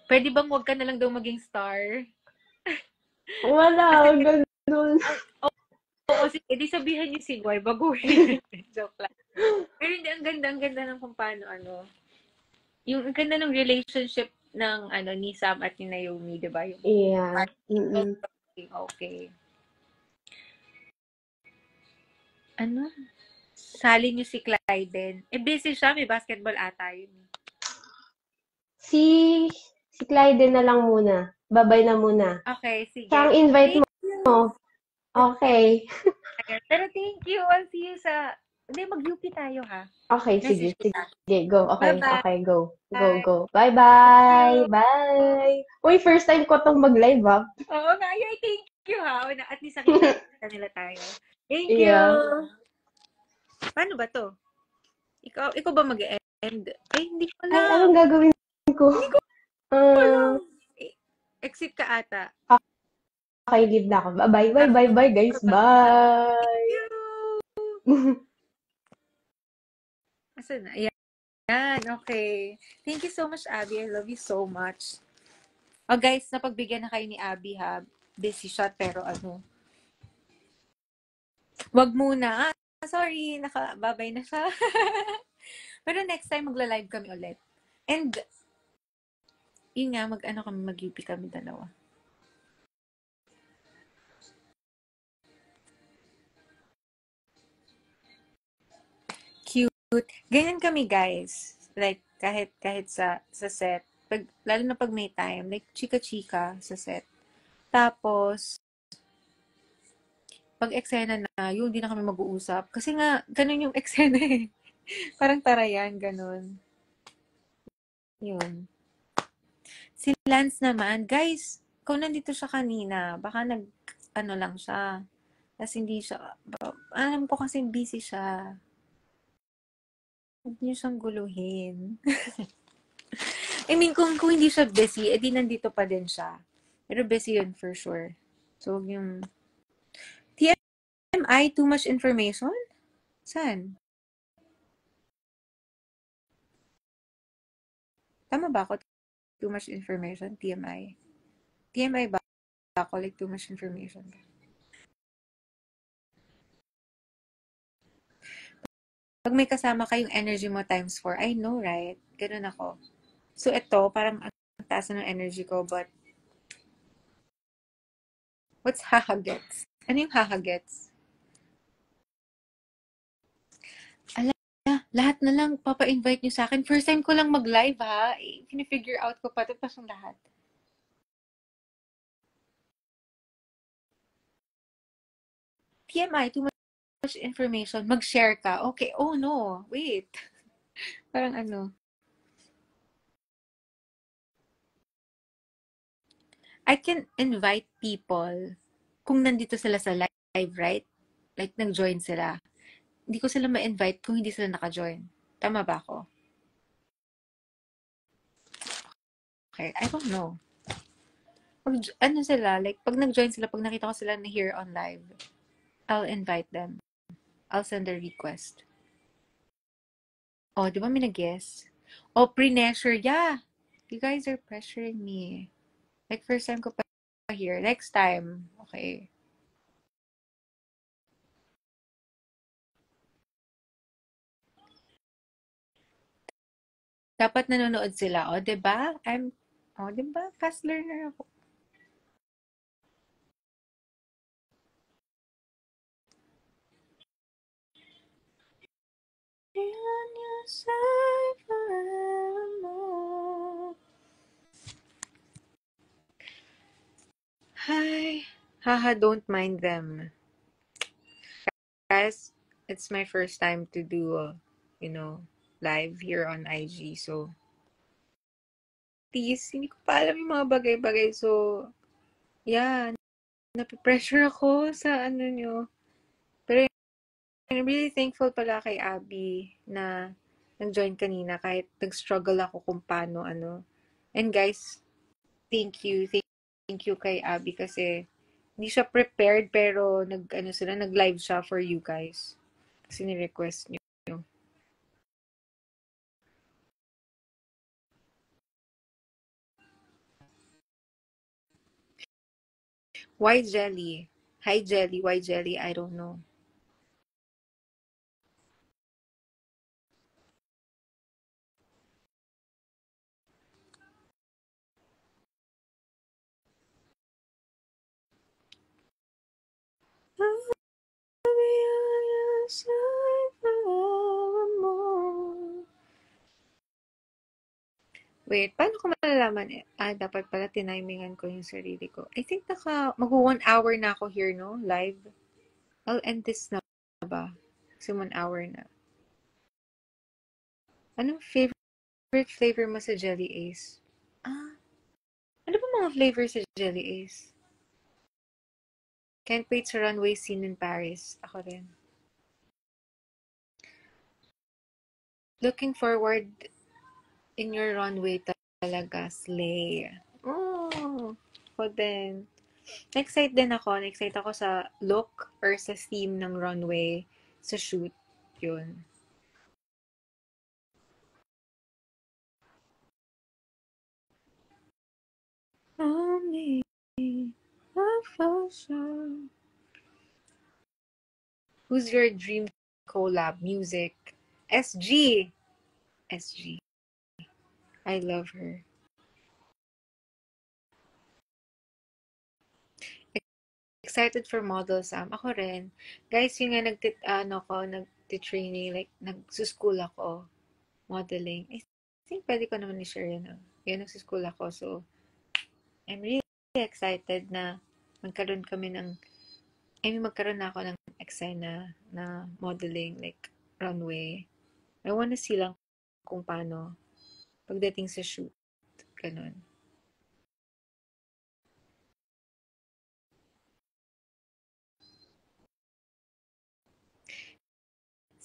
[SPEAKER 1] Pwede bang wag ka na lang daw maging star?
[SPEAKER 2] Wala, ganun.
[SPEAKER 1] Oo, edi sabihan niyo si Guay, baguhin. Joke lang. Pero hindi, ang ganda ng kung paano, yung ganda ng relationship ng, ni Sam at ni Naomi, di ba?
[SPEAKER 2] Yeah.
[SPEAKER 1] Okay. Sali niyo si Clyden. Busy siya, may basketball ata yun.
[SPEAKER 2] Si Clyden na lang muna. Babay na muna.
[SPEAKER 1] Okay, sige.
[SPEAKER 2] Siya ang invite mo. Okay.
[SPEAKER 1] Pero thank you. I'll see you sa... Hindi, mag-UP tayo, ha?
[SPEAKER 2] Okay, sige. Go. Okay,
[SPEAKER 1] bye-bye.
[SPEAKER 2] Okay, go. Go. Bye-bye. Bye. Uy, first time ko itong mag-live, ha?
[SPEAKER 1] Oo nga. Thank you, ha? At least nakita nila tayo. Thank you.
[SPEAKER 2] Yeah.
[SPEAKER 1] Paano ba to? Ikaw ba mag-end? Hindi ko alam.
[SPEAKER 2] Ay, anong gagawin ko?
[SPEAKER 1] Hindi ko alam. Exit ka ata.
[SPEAKER 2] Okay, leave na ako. Bye, guys. Bye.
[SPEAKER 1] Thank you. Asan na? Ayan. Okay. Thank you so much, Abby. I love you so much. Oh, guys, napagbigyan na kayo ni Abby, ha? busy siya, pero ano, wag muna. Sorry, nakababay na siya. Pero next time, magla-live kami ulit. And, yun nga, mag-UP kami dalawa. Cute. Ganyan kami, guys. Like, kahit sa set. Lalo na pag may time. Like, chika-chika sa set. Tapos, pag eksena na, yun, hindi na kami mag-uusap. Kasi nga, ganun yung eksena eh. Parang tarayan, ganun. Yun. Si Lance naman, guys, kung nandito siya kanina, baka ano lang siya. Tapos hindi siya, alam ko kasi busy siya. Huwag niyo siyang guluhin. I mean, kung hindi siya busy, edi nandito pa din siya. Pero busy yun for sure. So, yung TMI, too much information? Saan? Tama ba ako? Too much information? TMI? TMI ba ako? Like, too much information? Pag may kasama kayong energy mo times 4, I know, right? Ganun ako. So, ito, parang ang taas ng energy ko, but what's hahagets? Ano yung hahagets? Lahat na lang papa-invite nyo sa akin. First time ko lang mag-live, ha? Pinifigure out ko pa. Tapos yung lahat. TMI, too much information. Mag-share ka. Okay. Oh, no. Wait. Parang ano. I can invite people kung nandito sila sa live, right? Like, nag-join sila. Hindi ko sila ma-invite kung hindi sila naka-join. Tama ba ako? Okay. I don't know. Ano sila, like, pag nag-join sila, pag nakita ko sila na here on live, I'll invite them. I'll send a request. Oh, di ba may nag-guess? Oh, pre-pressure. Yeah. You guys are pressuring me. Like, first time ko pa here. Next time. Okay. Dapat nanonood sila. Oh, di ba? Di ba? Fast learner ako. On your side forevermore. Hi. Haha, don't mind them. Guys, it's my first time to do, live here on IG. So, please, hindi ko pa alam yung mga bagay-bagay. So, yeah, napipressure ako sa ano nyo. Pero I'm really thankful pala kay Abby na nag-join kanina kahit nag-struggle ako kung paano ano. And guys, thank you. Thank you kay Abby kasi hindi siya prepared pero nag-live siya for you guys. Kasi ni-request niyo. Why Jelly? Hi Jelly, why Jelly? I don't know. Wait, paano ko malalaman? Dapat pala tinimingan ko yung sarili ko. I think mag-1 hour na ako here, no? Live. I'll end this na ba? Kasi 1 hour na. Anong favorite flavor mo sa Jelly Ace? Ano ba mga flavor sa Jelly Ace? Can't wait sa runway scene in Paris. Ako rin. Looking forward in your runway talaga, Slay. Oh, ako din. Na-excite din ako. Na-excite ako sa look or sa theme ng runway sa shoot. Yun. Oh, me. Who's your dream collab? Music. SG. SG. I love her. Excited for Model Sam. Ako rin. Guys, yung nga nagti-training, like, nagsuschool ako. Modeling. I think pwede ko naman i-share yun. Yun, nagsuschool ako. So, I'm really excited na magkaroon na ako ng eksena na modeling, like, runway. I wanna see lang kung paano pagdating sa shoot. Ganun.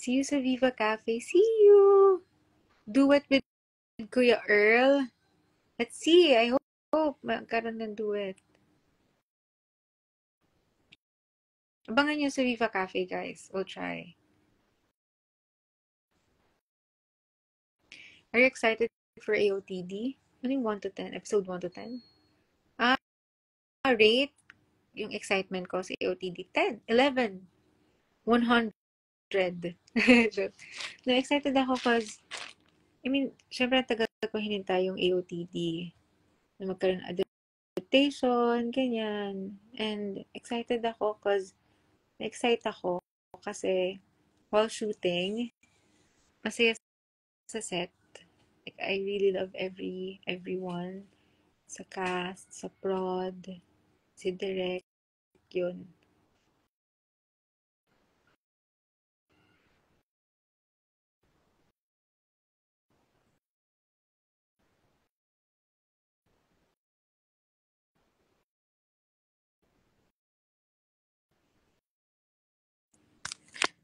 [SPEAKER 1] See you sa Viva Cafe. See you! Duet with Kuya Earl. Let's see. I hope magkaroon ng duet. Abangan nyo sa Viva Cafe, guys. We'll try. Are you excited for AOTD? Ano yung 1 to 10? Episode 1 to 10? Rate yung excitement ko sa AOTD. 10, 11, 100. Na-excited ako cause, syempre tagal ko hinintay yung AOTD na magkaroon adaptation, ganyan. And excited ako cause na-excite ako kasi while shooting, masaya sa set. Like, I really love everyone. Sa cast, sa prod, si Direk, yun.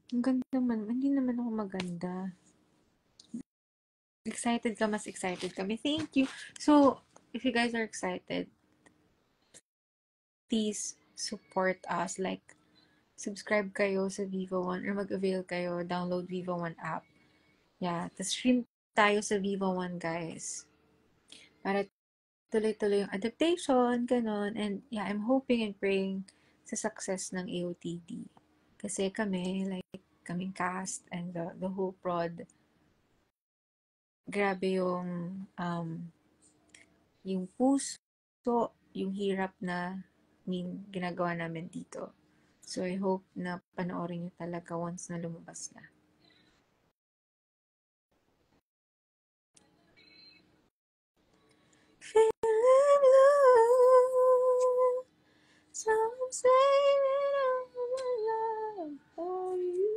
[SPEAKER 1] Ang ganda naman. Hindi naman ako maganda. Excited ka, mas excited kami. Thank you. So, if you guys are excited, please support us. Like, subscribe kayo sa Vivo One or mag-avail kayo. Download Vivo One app. Yeah. Tapos stream tayo sa Vivo One, guys. Para tuloy-tuloy yung adaptation, ganon. And yeah, I'm hoping and praying sa success ng AOTD. Kasi kami, like, kaming cast and the whole prod, grabe yung puso, yung hirap na ginagawa namin dito. So, I hope na panoorin nyo talaga once na lumabas na. Feeling blue, so I'm saving all my love for you.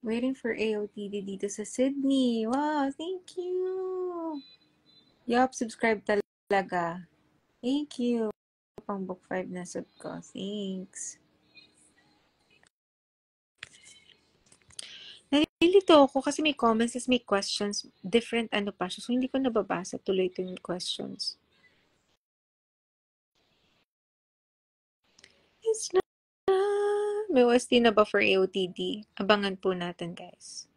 [SPEAKER 1] Waiting for AOTD dito sa Sydney. Wow, thank you. Yup, subscribe talaga. Thank you. Pang book 5 na sub ko. Thanks. Nalilito ako kasi may comments, may questions. Different pa siya. So, hindi ko nababasa tuloy yung questions. It's not... May OST na ba for AOTD? Abangan po natin, guys.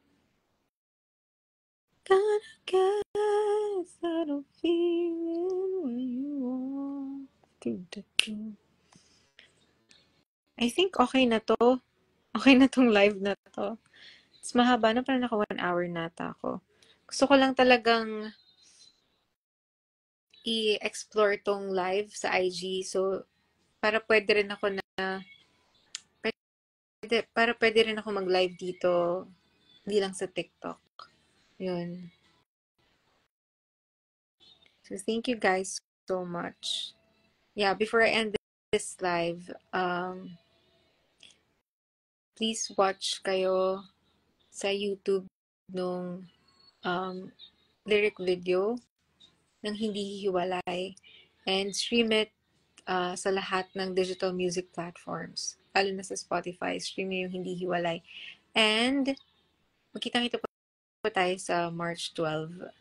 [SPEAKER 1] Gonna guess I don't feel it when you walk through the door. I think okay na to. Okay na tong live na to. It's mahaba na, parang naka 1 hour nata ako. Gusto ko lang talagang i-explore tong live sa IG. So, para pwede rin ako mag-live dito. Hindi lang sa TikTok. Yun. So, thank you guys so much. Yeah, before I end this live, please watch kayo sa YouTube nung lyric video ng Hindi Hiwalay and stream it sa lahat ng digital music platforms. Lalo na sa Spotify, stream nyo yung Hindi Hiwalay. And magkita-kita po tayo sa March 12.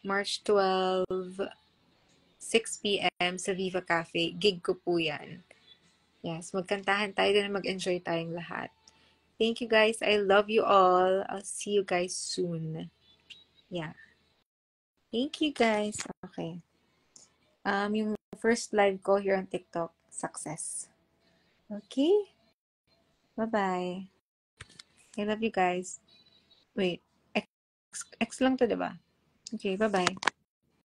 [SPEAKER 1] March 12, 6 p.m. sa Viva Cafe. Gig ko po yan. Yes, magkantahan tayo na mag-enjoy tayong lahat. Thank you guys. I love you all. I'll see you guys soon. Yeah. Thank you, guys. Okay. Yung first live ko here on TikTok, success. Okay? Bye-bye. I love you guys. Wait. X lang to, diba? Okay, bye-bye.